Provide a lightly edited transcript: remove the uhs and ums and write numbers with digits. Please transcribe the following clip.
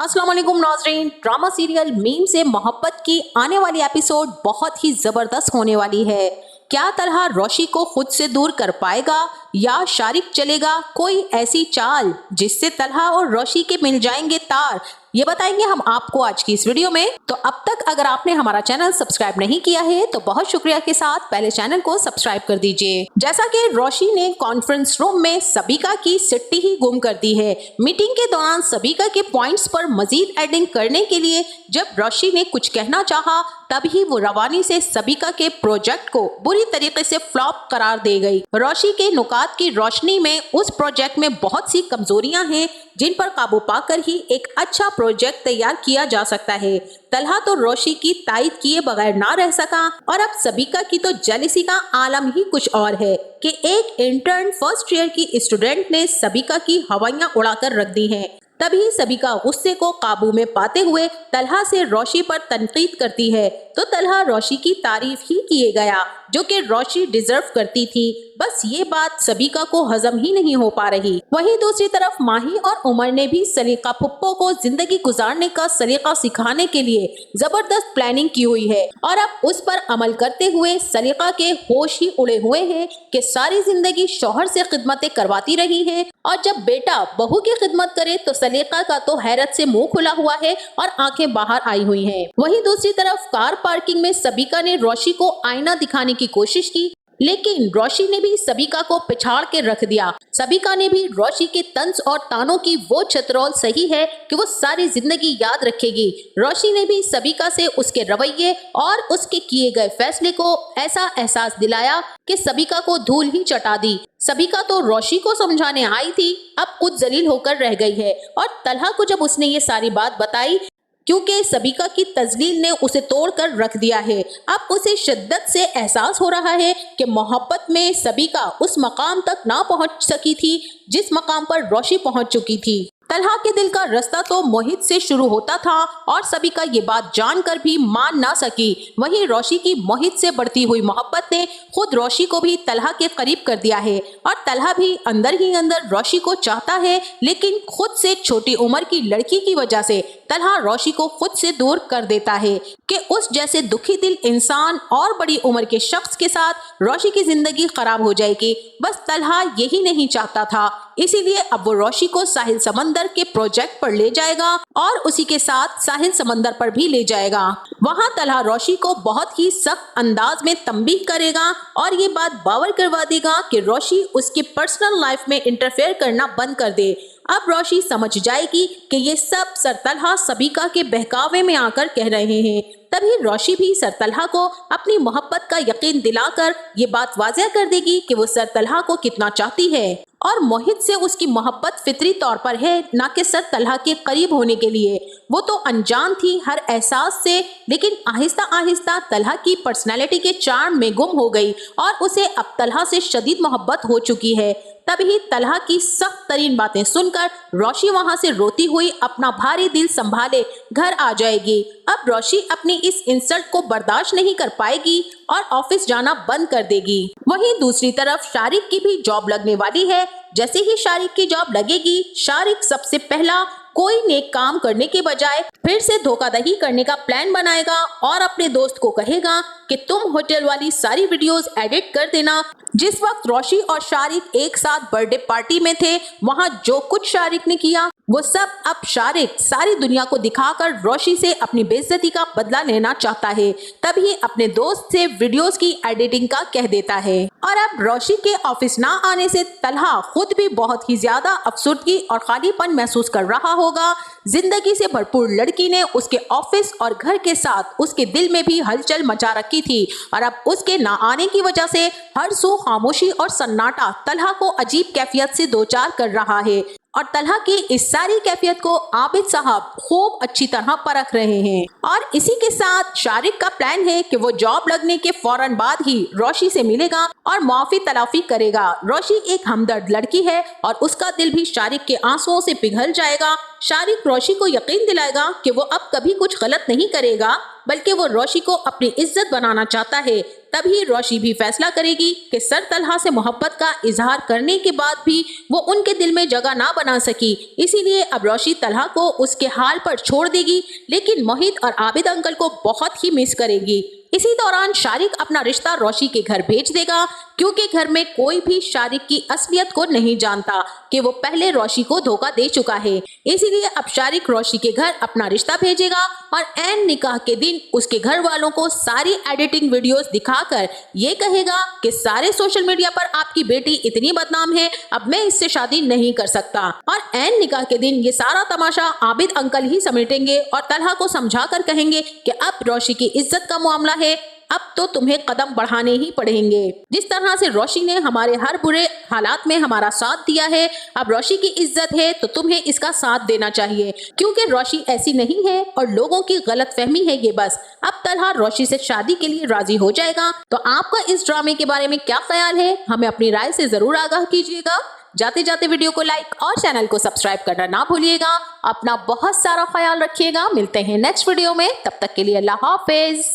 अस्सलाम वालेकुम नाज़रीन। ड्रामा सीरियल मीम से मोहब्बत की आने वाली एपिसोड बहुत ही जबरदस्त होने वाली है। क्या तलहा रोशी को खुद से दूर कर पाएगा या शारिक चलेगा कोई ऐसी चाल जिससे तलहा और रोशी के मिल जाएंगे तार, ये बताएंगे हम आपको आज की इस वीडियो में। तो अब तक अगर आपने हमारा चैनल सब्सक्राइब नहीं किया है तो बहुत शुक्रिया के साथ पहले चैनल को सब्सक्राइब कर दीजिए। जैसा कि रोशी ने कॉन्फ्रेंस रूम में सबिका की सिट्टी ही गुम कर दी है। मीटिंग के दौरान सबिका के पॉइंट्स पर मजीद एडिंग करने के लिए जब रोशी ने कुछ कहना चाहा तभी वो रवानी से सबिका के प्रोजेक्ट को बुरी तरीके से फ्लॉप करार दे गई। रोशी के नुकात की रोशनी में उस प्रोजेक्ट में बहुत सी कमजोरियां हैं जिन पर काबू पाकर ही एक अच्छा प्रोजेक्ट तैयार किया जा सकता है। तलहा तो रोशी की तायद किए बगैर ना रह सका और अब सबिका की तो जेलसी का आलम ही कुछ और है कि एक इंटर्न फर्स्ट ईयर की स्टूडेंट ने सबिका की हवाइयां उड़ाकर रख दी हैं। तभी सबिका गुस्से को काबू में पाते हुए तलहा से रोशी पर तनकीद करती है तो तलहा रोशी की तारीफ ही किए गया जो कि रोशी डिजर्व करती थी। बस ये बात सबिका को हजम ही नहीं हो पा रही। वहीं दूसरी तरफ माही और उमर ने भी सलीका फुप्पो को जिंदगी गुजारने का सलीका सिखाने के लिए जबरदस्त प्लानिंग की हुई है और अब उस पर अमल करते हुए सलीका के होश ही उड़े हुए हैं कि सारी जिंदगी शौहर से खिदमतें करवाती रही है और जब बेटा बहू की खिदमत करे तो सलीका का तो हैरत से मुंह खुला हुआ है और आंखें बाहर आई हुई हैं। वहीं दूसरी तरफ कार पार्किंग में सबिका ने रोशी को आईना दिखाने की कोशिश की लेकिन रोशी ने भी सबिका को पिछाड़ के रख दिया। सबिका ने भी रोशी के तंज और तानों की वो छतरौल सही है कि वो सारी जिंदगी याद रखेगी। रोशी ने भी सबिका से उसके रवैये और उसके किए गए फैसले को ऐसा एहसास दिलाया कि सबिका को धूल ही चटा दी। सबिका तो रोशी को समझाने आई थी, अब खुद जलील होकर रह गई है और तलहा को जब उसने ये सारी बात बताई क्योंकि सबिका की तजलील ने उसे तोड़कर रख दिया है, अब उसे शिद्दत से एहसास हो रहा है कि मोहब्बत में सबिका उस मकाम तक ना पहुंच सकी थी जिस मकाम पर रोशी पहुंच चुकी थी। तलहा के दिल का रास्ता तो मोहित से शुरू होता था और सबिका ये बात जानकर भी मान ना सकी। वहीं रोशी की मोहित से बढ़ती हुई मोहब्बत ने खुद रोशी को भी तलहा के करीब कर दिया है और तलहा भी अंदर ही अंदर रोशी को चाहता है, लेकिन खुद से छोटी उम्र की लड़की की वजह से तलहा रोशी को खुद से दूर कर देता है कि उस जैसे दुखी दिल इंसान और बड़ी उम्र के शख्स के साथ रोशी की जिंदगी खराब हो जाएगी। बस तलहा यही नहीं चाहता था, इसीलिए अब वो रोशी को साहिल समंदर के प्रोजेक्ट पर ले जाएगा और उसी के साथ साहिल समंदर पर भी ले जाएगा। वहाँ तलहा रोशी को बहुत ही सख्त अंदाज में तंबीह करेगा और ये बात बावर करवा देगा कि रोशी उसकी पर्सनल लाइफ में इंटरफेयर करना बंद कर दे। अब रोशी समझ जाएगी कि ये सब सर तलहा सबिका के बहकावे में आकर कह रहे हैं। तभी रोशी भी सर तलहा को अपनी मोहब्बत का यकीन दिलाकर ये बात वाज़ेह कर देगी कि वो सर तलहा को कितना चाहती है और मोहित से उसकी मोहब्बत फितरी तौर पर है, ना कि सर तलहा के करीब होने के लिए। वो तो अनजान थी हर एहसास से, लेकिन आहिस्ता आहिस्ता तलहा की पर्सनैलिटी के चार्म में गुम हो गई और उसे अब तलहा से शदीद मोहब्बत हो चुकी है। तभी तलहा की सख्त तरीन बातें सुनकर रोशी वहां से रोती हुई अपना भारी दिल संभाले घर आ जाएगी। अब रोशी अपनी इस इंसल्ट को बर्दाश्त नहीं कर पाएगी और ऑफिस जाना बंद कर देगी। वहीं दूसरी तरफ शारिक की भी जॉब लगने वाली है। जैसे ही शारिक की जॉब लगेगी, शारिक सबसे पहला कोई नेक काम करने के बजाय फिर से धोखाधड़ी करने का प्लान बनाएगा और अपने दोस्त को कहेगा कि तुम होटल वाली सारी वीडियोस एडिट कर देना। जिस वक्त रोशी और शारिक एक साथ बर्थडे पार्टी में थे, वहां जो कुछ शारिक ने किया वो सब अब शारिक सारी दुनिया को दिखाकर रोशी से अपनी बेइज्जती का बदला लेना चाहता है। तभी अपने दोस्त से वीडियोस की एडिटिंग का कह देता है और अब रोशी के ऑफिस ना आने से तलहा खुद भी बहुत ही ज्यादा अफसुर्दगी और खालीपन महसूस कर रहा होगा। जिंदगी से भरपूर लड़की ने उसके ऑफिस और घर के साथ उसके दिल में भी हलचल मचा रखी थी और अब उसके ना आने की वजह से हर सू खामोशी और सन्नाटा तलहा को अजीब कैफियत से दो चार कर रहा है और तलहा की इस सारी कैफियत को आबिद साहब खूब अच्छी तरह परख रहे हैं। और इसी के साथ शारिक का प्लान है कि वो जॉब लगने के फौरन बाद ही रोशी से मिलेगा और माफी तलाफी करेगा। रोशी एक हमदर्द लड़की है और उसका दिल भी शारिक के आंसुओं से पिघल जाएगा। शारिक रोशी को यकीन दिलाएगा कि वो अब कभी कुछ गलत नहीं करेगा, बल्कि वो रोशी को अपनी इज्जत बनाना चाहता है। तभी रोशी भी फैसला करेगी कि सर तलहा से मोहब्बत का इजहार करने के बाद भी वो उनके दिल में जगह ना बना सकी। इसीलिए अब रोशी तलहा को उसके हाल पर छोड़ देगी, लेकिन मोहित और आबिद अंकल को बहुत ही मिस करेगी। इसी दौरान शारिक अपना रिश्ता रोशी के घर भेज देगा, क्योंकि घर में कोई भी शारिक की असलियत को नहीं जानता कि वो पहले रोशी को धोखा दे चुका है। इसीलिए अब शारिक रोशी के घर अपना रिश्ता भेजेगा और ऐन निकाह के दिन उसके घर वालों को सारी एडिटिंग वीडियोस दिखाकर ये कहेगा कि सारे सोशल मीडिया पर आपकी बेटी इतनी बदनाम है, अब मैं इससे शादी नहीं कर सकता। और ऐन निकाह के दिन ये सारा तमाशा आबिद अंकल ही समेटेंगे और तलहा को समझा कर कहेंगे कि अब रोशी की इज्जत का मामला है, अब तो तुम्हें कदम बढ़ाने ही पड़ेंगे। जिस तरह से रोशी ने हमारे हर बुरे हालात में हमारा साथ दिया है, अब रोशी की इज्जत है तो तुम्हें इसका साथ देना चाहिए, क्योंकि रोशी ऐसी नहीं है और लोगों की गलतफहमी है ये बस। अब तलहा रोशी से शादी के लिए राजी हो जाएगा। तो आपका इस ड्रामे के बारे में क्या ख्याल है, हमें अपनी राय से जरूर आगाह कीजिएगा। जाते जाते वीडियो को लाइक और चैनल को सब्सक्राइब करना ना भूलिएगा। अपना बहुत सारा ख्याल रखिएगा। मिलते हैं नेक्स्ट वीडियो में, तब तक के लिए अल्लाह हाफिज।